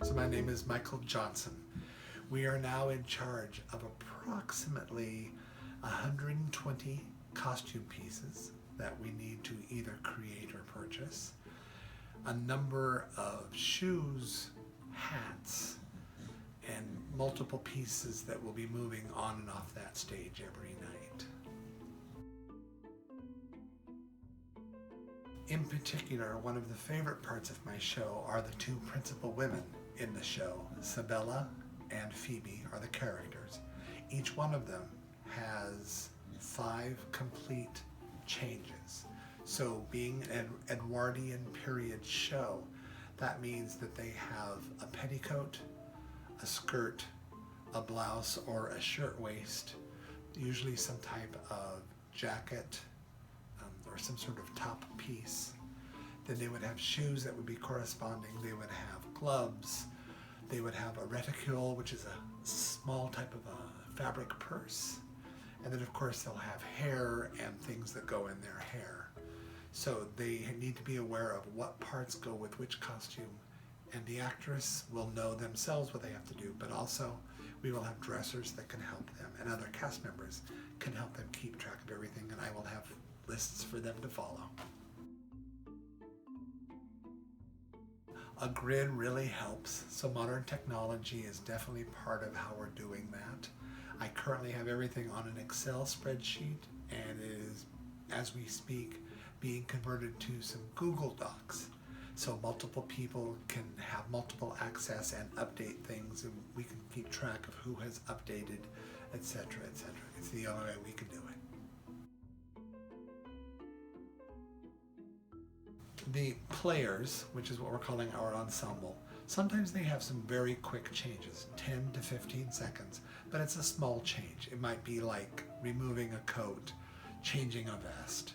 So my name is Michael Johnson. We are now in charge of approximately 120 costume pieces that we need to either create or purchase, a number of shoes, hats, and multiple pieces that will be moving on and off that stage every night. In particular, one of the favorite parts of my show are the two principal women in the show. Sabella and Phoebe are the characters. Each one of them has 5 complete changes. So being an Edwardian period show, that means that they have a petticoat, a skirt, a blouse or a shirtwaist, usually some type of jacket or some sort of top piece. Then they would have shoes that would be corresponding. They would have gloves. They would have a reticule, which is a small type of a fabric purse. And then of course they'll have hair and things that go in their hair. So they need to be aware of what parts go with which costume, and the actress will know themselves what they have to do, but also we will have dressers that can help them, and other cast members can help them keep track of everything, and I will have lists for them to follow. A grid really helps, so modern technology is definitely part of how we're doing that. I currently have everything on an Excel spreadsheet, and it is, as we speak, being converted to some Google Docs, so multiple people can have multiple access and update things, and we can keep track of who has updated, etc., etc. It's the only way we can do it. The players, which is what we're calling our ensemble, sometimes they have some very quick changes, 10 to 15 seconds, but it's a small change. It might be like removing a coat, changing a vest.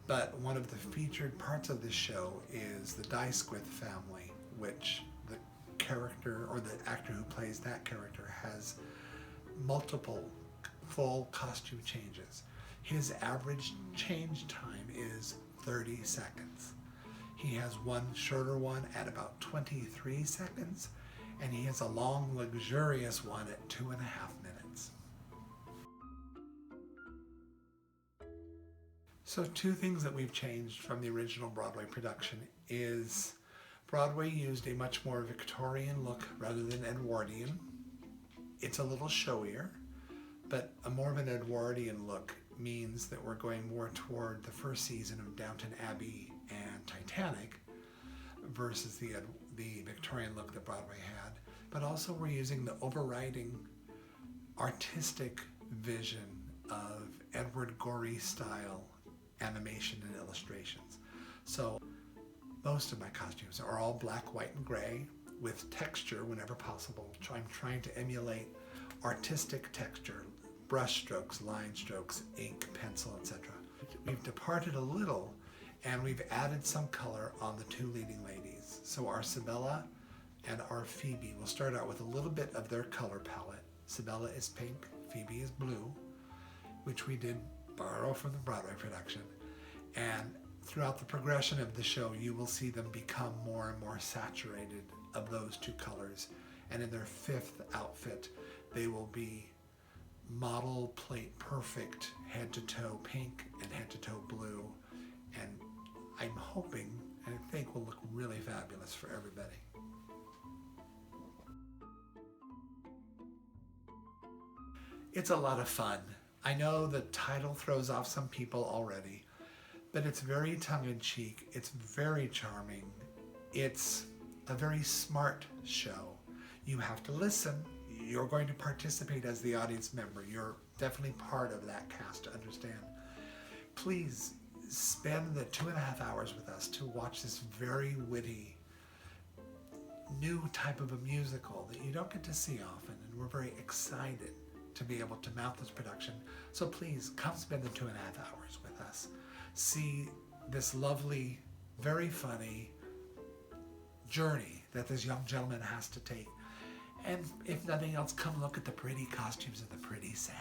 But one of the featured parts of this show is the Dysquith family, which the character or the actor who plays that character has multiple full costume changes. His average change time is 30 seconds. He has one shorter one at about 23 seconds, and he has a long, luxurious one at 2.5 minutes. So 2 things that we've changed from the original Broadway production is Broadway used a much more Victorian look rather than Edwardian. It's a little showier, but a more of an Edwardian look means that we're going more toward the first season of Downton Abbey and Titanic versus the Victorian look that Broadway had. But also we're using the overriding artistic vision of Edward Gorey style animation and illustrations. So most of my costumes are all black, white, and gray with texture whenever possible. I'm trying to emulate artistic texture, brush strokes, line strokes, ink, pencil, etc. We've departed a little and we've added some color on the 2 leading ladies. So our Sabella and our Phoebe will start out with a little bit of their color palette. Sabella is pink, Phoebe is blue, which we did borrow from the Broadway production. And throughout the progression of the show, you will see them become more and more saturated of those 2 colors. And in their 5th outfit, they will be model plate perfect head to toe pink and head to toe blue. And I'm hoping and I think will look really fabulous for everybody. It's a lot of fun. I know the title throws off some people already, but it's very tongue-in-cheek, it's very charming, it's a very smart show. You have to listen, you're going to participate as the audience member, you're definitely part of that cast to understand. Please spend the 2.5 hours with us to watch this very witty, new type of a musical that you don't get to see often, and we're very excited to be able to mount this production. So please come spend the 2.5 hours with us. See this lovely, very funny journey that this young gentleman has to take. And if nothing else, come look at the pretty costumes and the pretty set.